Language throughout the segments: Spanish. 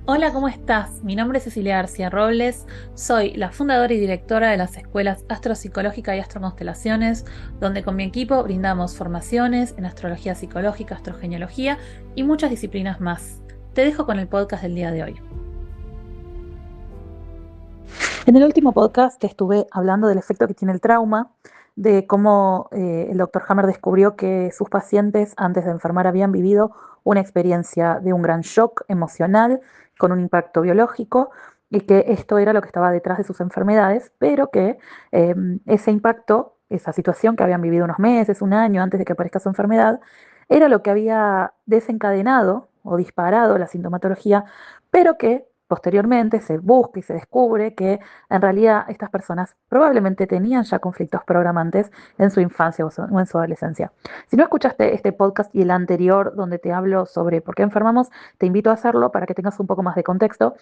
Hola, ¿cómo estás? Mi nombre es Cecilia García Robles, soy la fundadora y directora de las escuelas Astropsicológica y Astroconstelaciones, donde con mi equipo brindamos formaciones en astrología psicológica, astrogenealogía y muchas disciplinas más. Te dejo con el podcast del día de hoy. En el último podcast te estuve hablando del efecto que tiene el trauma, de cómo el doctor Hammer descubrió que sus pacientes antes de enfermar habían vivido una experiencia de un gran shock emocional con un impacto biológico y que esto era lo que estaba detrás de sus enfermedades, pero que ese impacto, esa situación que habían vivido unos meses, un año antes de que aparezca su enfermedad, era lo que había desencadenado o disparado la sintomatología, pero que posteriormente se busca y se descubre que en realidad estas personas probablemente tenían ya conflictos programantes en su infancia o en su adolescencia. Si no escuchaste este podcast y el anterior donde te hablo sobre por qué enfermamos, te invito a hacerlo para que tengas un poco más de contexto,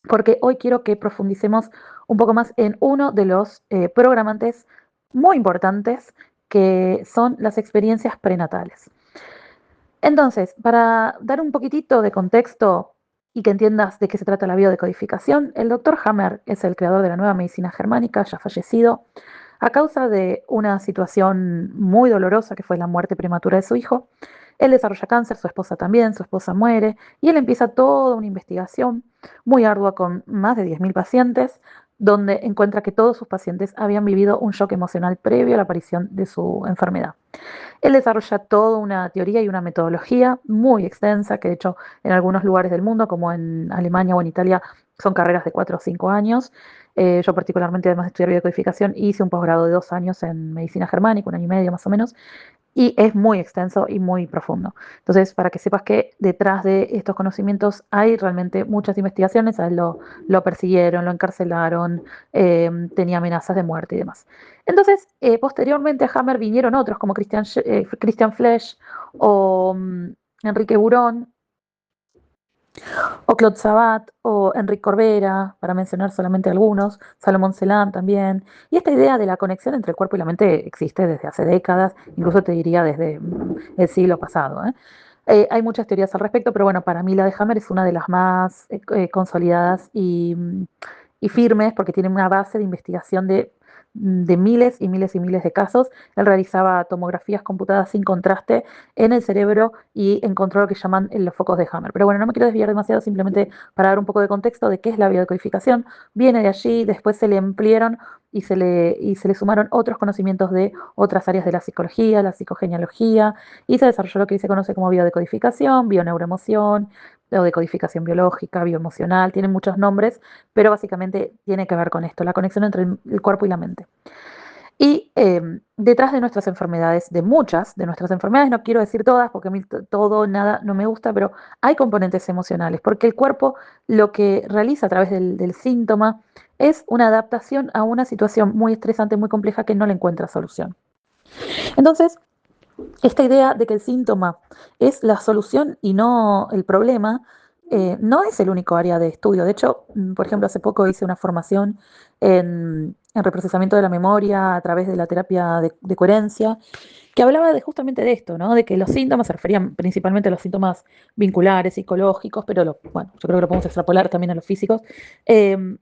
porque hoy quiero que profundicemos un poco más en uno de los programantes muy importantes que son las experiencias prenatales. Entonces, para dar un poquitito de contexto y que entiendas de qué se trata la biodecodificación, el doctor Hammer es el creador de la nueva medicina germánica, ya fallecido, a causa de una situación muy dolorosa que fue la muerte prematura de su hijo. Él desarrolla cáncer, su esposa también, su esposa muere, y él empieza toda una investigación muy ardua con más de 10.000 pacientes, donde encuentra que todos sus pacientes habían vivido un shock emocional previo a la aparición de su enfermedad. Él desarrolla toda una teoría y una metodología muy extensa, que de hecho en algunos lugares del mundo, como en Alemania o en Italia, son carreras de 4 o 5 años. Yo particularmente, además de estudiar biodecodificación, hice un posgrado de 2 años en medicina germánica, un año y medio más o menos, y es muy extenso y muy profundo. Entonces, para que sepas que detrás de estos conocimientos hay realmente muchas investigaciones, a él lo persiguieron, lo encarcelaron, tenía amenazas de muerte y demás. Entonces, posteriormente a Hammer vinieron otros como Christian Flesch o Enrique Burón, o Claude Sabat, o Enrique Corbera, para mencionar solamente algunos, Salomón Celan también. Y esta idea de la conexión entre el cuerpo y la mente existe desde hace décadas, incluso te diría desde el siglo pasado. Hay muchas teorías al respecto, pero bueno, para mí la de Hammer es una de las más consolidadas y firmes porque tiene una base de investigación de miles y miles y miles de casos. Él realizaba tomografías computadas sin contraste en el cerebro y encontró lo que llaman los focos de Hammer. Pero bueno, no me quiero desviar demasiado, simplemente para dar un poco de contexto de qué es la biodecodificación. Viene de allí, después se le ampliaron y se le sumaron otros conocimientos de otras áreas de la psicología, la psicogenealogía, y se desarrolló lo que se conoce como biodecodificación, bioneuroemoción, o decodificación biológica, bioemocional, tienen muchos nombres, pero básicamente tiene que ver con esto, la conexión entre el cuerpo y la mente. Y detrás de nuestras enfermedades, de muchas de nuestras enfermedades, no quiero decir todas, porque a mí todo, nada, no me gusta, pero hay componentes emocionales, porque el cuerpo lo que realiza a través del síntoma es una adaptación a una situación muy estresante, muy compleja que no le encuentra solución. Entonces, esta idea de que el síntoma es la solución y no el problema, no es el único área de estudio. De hecho, por ejemplo, hace poco hice una formación en reprocesamiento de la memoria a través de la terapia de coherencia, que hablaba justamente de esto, ¿no? De que los síntomas se referían principalmente a los síntomas vinculares, psicológicos, pero bueno, yo creo que lo podemos extrapolar también a los físicos. eh,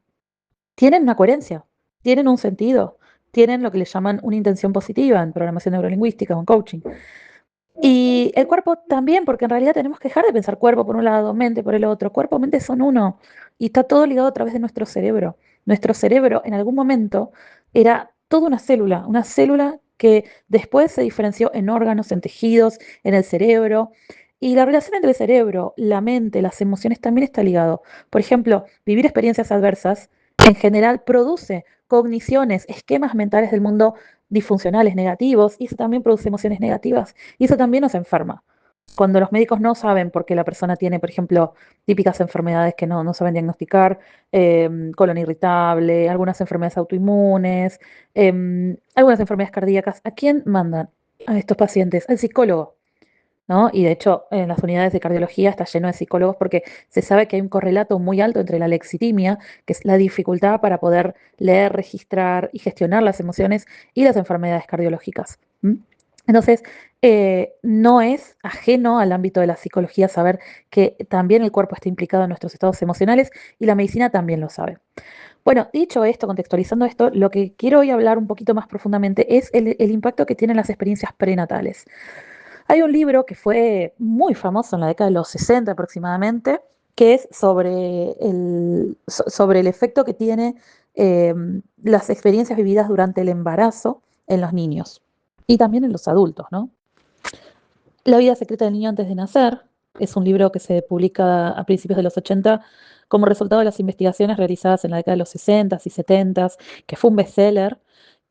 Tienen una coherencia, tienen un sentido, tienen lo que le llaman una intención positiva en programación neurolingüística o en coaching. Y el cuerpo también, porque en realidad tenemos que dejar de pensar cuerpo por un lado, mente por el otro. Cuerpo, mente son uno. Y está todo ligado a través de nuestro cerebro. Nuestro cerebro en algún momento era toda una célula que después se diferenció en órganos, en tejidos, en el cerebro. Y la relación entre el cerebro, la mente, las emociones también está ligado. Por ejemplo, vivir experiencias adversas en general produce cogniciones, esquemas mentales del mundo disfuncionales, negativos, y eso también produce emociones negativas, y eso también nos enferma. Cuando los médicos no saben por qué la persona tiene, por ejemplo, típicas enfermedades que no saben diagnosticar, colon irritable, algunas enfermedades autoinmunes, algunas enfermedades cardíacas, ¿a quién mandan a estos pacientes? Al psicólogo. ¿No? Y de hecho, en las unidades de cardiología está lleno de psicólogos porque se sabe que hay un correlato muy alto entre la lexitimia, que es la dificultad para poder leer, registrar y gestionar las emociones, y las enfermedades cardiológicas. ¿Mm? Entonces, no es ajeno al ámbito de la psicología saber que también el cuerpo está implicado en nuestros estados emocionales y la medicina también lo sabe. Bueno, dicho esto, contextualizando esto, lo que quiero hoy hablar un poquito más profundamente es el impacto que tienen las experiencias prenatales. Hay un libro que fue muy famoso en la década de los 60 aproximadamente, que es sobre el efecto que tiene eh, las experiencias vividas durante el embarazo en los niños y también en los adultos, ¿no? La vida secreta del niño antes de nacer es un libro que se publica a principios de los 80 como resultado de las investigaciones realizadas en la década de los 60 y 70, que fue un bestseller,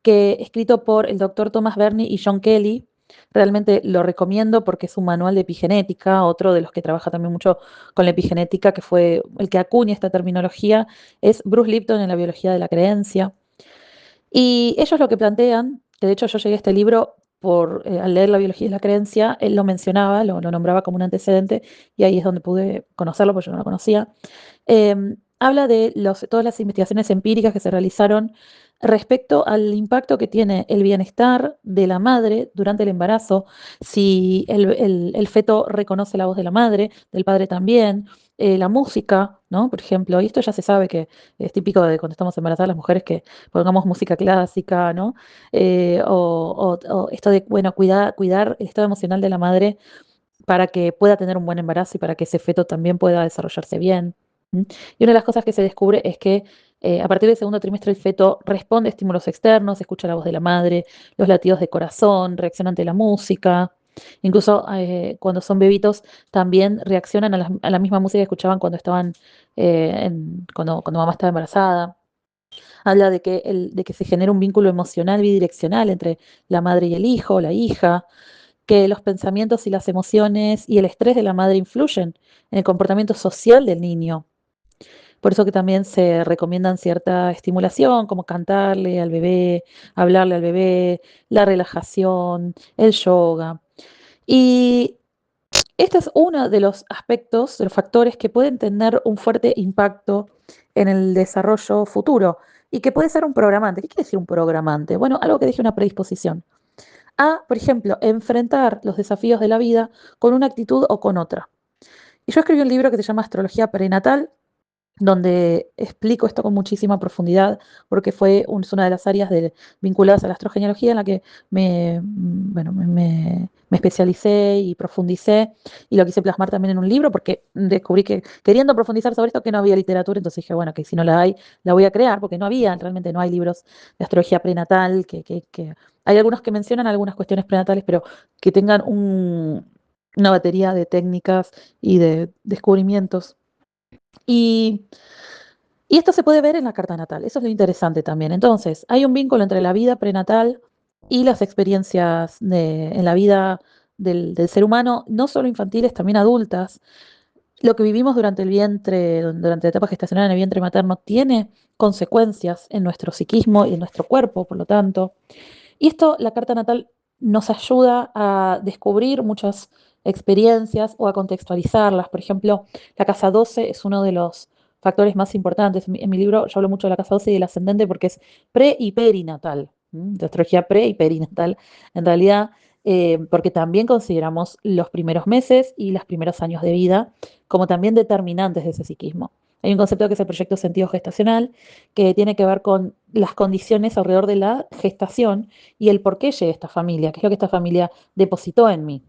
que escrito por el doctor Thomas Berney y John Kelly. Realmente lo recomiendo porque es un manual de epigenética, otro de los que trabaja también mucho con la epigenética, que fue el que acuña esta terminología, es Bruce Lipton en la biología de la creencia. Y ellos lo que plantean, que de hecho yo llegué a este libro al leer la biología y la creencia, él lo mencionaba, lo nombraba como un antecedente, y ahí es donde pude conocerlo, porque yo no lo conocía. Habla de todas las investigaciones empíricas que se realizaron respecto al impacto que tiene el bienestar de la madre durante el embarazo, si el feto reconoce la voz de la madre, del padre también, la música, ¿no? Por ejemplo, y esto ya se sabe que es típico de cuando estamos embarazadas las mujeres que pongamos música clásica, ¿no? O esto de, bueno, cuidar el estado emocional de la madre para que pueda tener un buen embarazo y para que ese feto también pueda desarrollarse bien. ¿M? Y una de las cosas que se descubre es que a partir del segundo trimestre el feto responde a estímulos externos, escucha la voz de la madre, los latidos de corazón, reacciona ante la música. Incluso cuando son bebitos también reaccionan a la misma música que escuchaban cuando estaban, cuando mamá estaba embarazada. Habla de que se genera un vínculo emocional bidireccional entre la madre y el hijo, la hija, que los pensamientos y las emociones y el estrés de la madre influyen en el comportamiento social del niño. Por eso que también se recomiendan cierta estimulación, como cantarle al bebé, hablarle al bebé, la relajación, el yoga. Y este es uno de los aspectos, de los factores que pueden tener un fuerte impacto en el desarrollo futuro y que puede ser un programante. ¿Qué quiere decir un programante? Bueno, algo que deje una predisposición a, por ejemplo, enfrentar los desafíos de la vida con una actitud o con otra. Y yo escribí un libro que se llama Astrología Prenatal, donde explico esto con muchísima profundidad, porque es una de las áreas vinculadas a la astrogenealogía en la que me especialicé y profundicé, y lo quise plasmar también en un libro, porque descubrí que queriendo profundizar sobre esto, que no había literatura, entonces dije, bueno, que si no la hay, la voy a crear, porque no había, realmente no hay libros de astrología prenatal, que hay algunos que mencionan algunas cuestiones prenatales, pero que tengan una batería de técnicas y de descubrimientos. Y y esto se puede ver en la carta natal, eso es lo interesante también. Entonces, hay un vínculo entre la vida prenatal y las experiencias en la vida del ser humano, no solo infantiles, también adultas. Lo que vivimos durante el vientre, durante la etapa gestacional en el vientre materno, tiene consecuencias en nuestro psiquismo y en nuestro cuerpo, por lo tanto. Y esto, la carta natal nos ayuda a descubrir muchas experiencias o a contextualizarlas. Por ejemplo, la casa 12 es uno de los factores más importantes. En mi libro yo hablo mucho de la casa 12 y del ascendente porque es pre y perinatal, de astrología pre y perinatal, en realidad, porque también consideramos los primeros meses y los primeros años de vida como también determinantes de ese psiquismo. Hay un concepto que es el proyecto sentido gestacional, que tiene que ver con las condiciones alrededor de la gestación y el por qué llegué a esta familia, qué es lo que esta familia depositó en mí.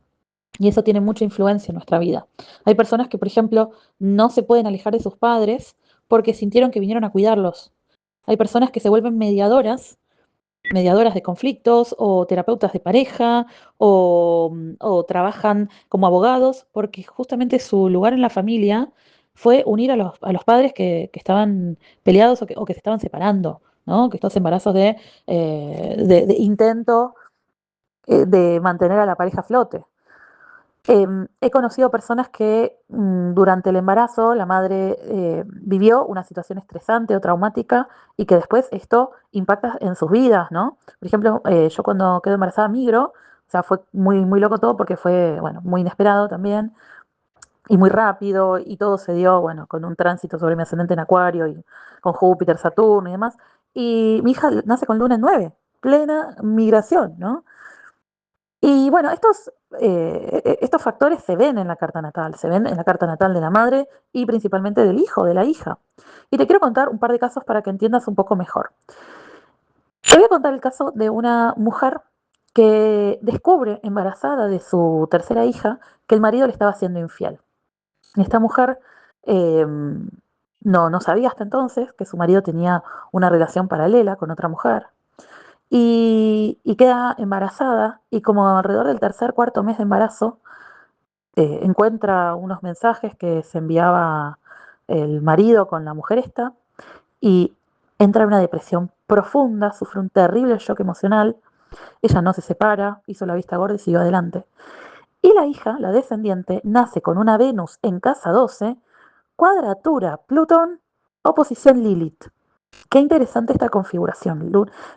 Y eso tiene mucha influencia en nuestra vida. Hay personas que, por ejemplo, no se pueden alejar de sus padres porque sintieron que vinieron a cuidarlos. Hay personas que se vuelven mediadoras de conflictos o terapeutas de pareja o trabajan como abogados porque justamente su lugar en la familia fue unir a los padres que estaban peleados o que se estaban separando, ¿no? Que estos embarazos de intento de mantener a la pareja a flote. He conocido personas que durante el embarazo la madre vivió una situación estresante o traumática y que después esto impacta en sus vidas, ¿no? Por ejemplo, yo cuando quedo embarazada migro, o sea, fue muy, muy loco todo porque fue, bueno, muy inesperado también y muy rápido y todo se dio, bueno, con un tránsito sobre mi ascendente en Acuario y con Júpiter, Saturno y demás. Y mi hija nace con luna en 9, plena migración, ¿no? Y bueno, estos factores se ven en la carta natal, se ven en la carta natal de la madre y principalmente del hijo, de la hija. Y te quiero contar un par de casos para que entiendas un poco mejor. Te voy a contar el caso de una mujer que descubre embarazada de su tercera hija que el marido le estaba siendo infiel. Esta mujer eh, no sabía hasta entonces que su marido tenía una relación paralela con otra mujer y queda embarazada y como alrededor del tercer, cuarto mes de embarazo, encuentra unos mensajes que se enviaba el marido con la mujer esta y entra en una depresión profunda, sufre un terrible shock emocional. Ella no se separa, hizo la vista gorda y siguió adelante. Y la hija, la descendiente, nace con una Venus en casa 12, cuadratura Plutón, oposición Lilith. Qué interesante esta configuración.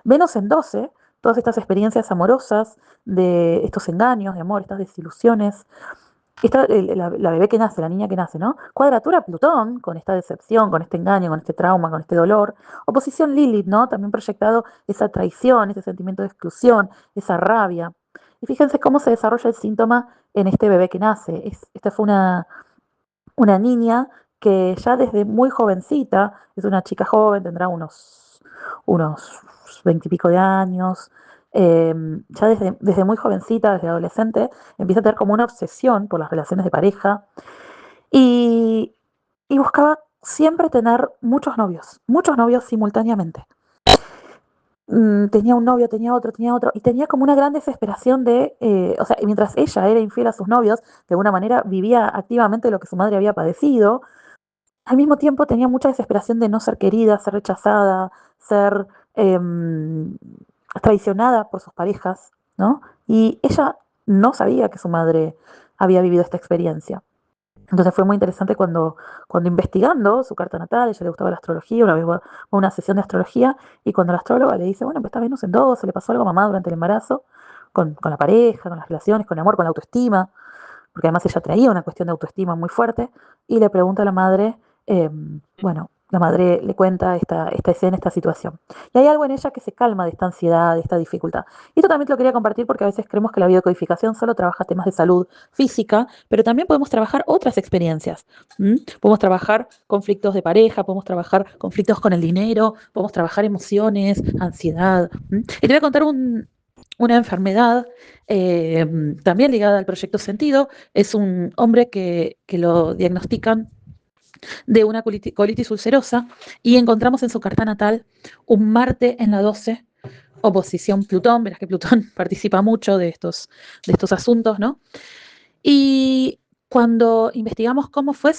Venus en 12, todas estas experiencias amorosas, de estos engaños de amor, estas desilusiones. La bebé que nace, la niña que nace, ¿no? Cuadratura Plutón, con esta decepción, con este engaño, con este trauma, con este dolor. Oposición Lilith, ¿no? También proyectado esa traición, ese sentimiento de exclusión, esa rabia. Y fíjense cómo se desarrolla el síntoma en este bebé que nace. Esta fue una niña que ya desde muy jovencita, es una chica joven, tendrá unos 20 y pico de años, ya desde muy jovencita, desde adolescente, empieza a tener como una obsesión por las relaciones de pareja y, y buscaba siempre tener muchos novios simultáneamente. Tenía un novio, tenía otro, y tenía como una gran desesperación o sea, mientras ella era infiel a sus novios, de alguna manera vivía activamente lo que su madre había padecido. Al mismo tiempo tenía mucha desesperación de no ser querida, ser rechazada, ser em, traicionada por sus parejas, ¿no? Y ella no sabía que su madre había vivido esta experiencia. Entonces fue muy interesante cuando investigando su carta natal, a ella le gustaba la astrología, una vez fue a una sesión de astrología, y cuando la astróloga le dice, bueno, pues esta Venus en 12, le pasó algo a mamá durante el embarazo, con la pareja, con las relaciones, con el amor, con la autoestima, porque además ella traía una cuestión de autoestima muy fuerte, y le pregunta a la madre, bueno, la madre le cuenta esta escena, esta situación. Y hay algo en ella que se calma de esta ansiedad, de esta dificultad. Y esto también te lo quería compartir porque a veces creemos que la biodecodificación solo trabaja temas de salud física, pero también podemos trabajar otras experiencias. Podemos trabajar conflictos de pareja, podemos trabajar conflictos con el dinero, podemos trabajar emociones, ansiedad. Y te voy a contar una enfermedad también ligada al proyecto Sentido. Es un hombre que lo diagnostican de una colitis ulcerosa y encontramos en su carta natal un Marte en la 12, oposición Plutón. Verás que Plutón participa mucho de estos asuntos, ¿no? Y cuando investigamos cómo fue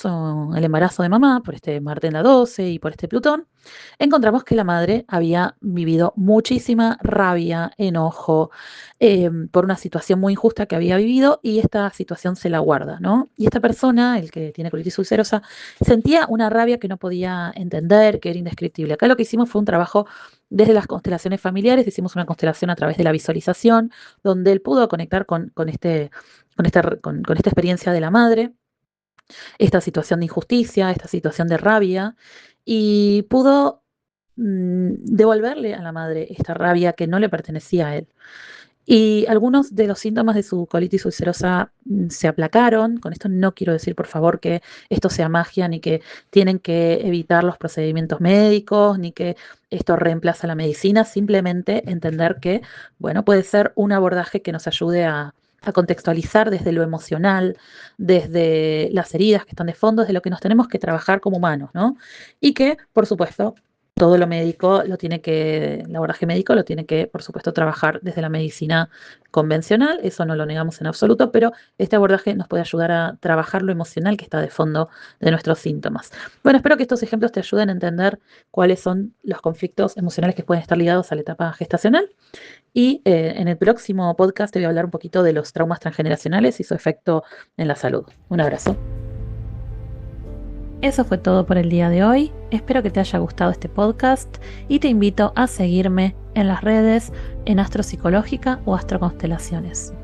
el embarazo de mamá por este Marte en la 12 y por este Plutón, encontramos que la madre había vivido muchísima rabia, enojo, por una situación muy injusta que había vivido y esta situación se la guarda, ¿no? Y esta persona, el que tiene colitis ulcerosa, sentía una rabia que no podía entender, que era indescriptible. Acá lo que hicimos fue un trabajo desde las constelaciones familiares, hicimos una constelación a través de la visualización, donde él pudo conectar con esta experiencia de la madre, esta situación de injusticia, esta situación de rabia, y pudo devolverle a la madre esta rabia que no le pertenecía a él. Y algunos de los síntomas de su colitis ulcerosa se aplacaron. Con esto no quiero decir, por favor, que esto sea magia, ni que tienen que evitar los procedimientos médicos, ni que esto reemplaza la medicina. Simplemente entender que, bueno, puede ser un abordaje que nos ayude a contextualizar desde lo emocional, desde las heridas que están de fondo, desde lo que nos tenemos que trabajar como humanos, ¿no? Y que, por supuesto, todo lo médico el abordaje médico lo tiene que, por supuesto, trabajar desde la medicina convencional, eso no lo negamos en absoluto, pero este abordaje nos puede ayudar a trabajar lo emocional que está de fondo de nuestros síntomas. Bueno, espero que estos ejemplos te ayuden a entender cuáles son los conflictos emocionales que pueden estar ligados a la etapa gestacional. Y en el próximo podcast te voy a hablar un poquito de los traumas transgeneracionales y su efecto en la salud. Un abrazo. Eso fue todo por el día de hoy. Espero que te haya gustado este podcast y te invito a seguirme en las redes en Astropsicológica o Astroconstelaciones.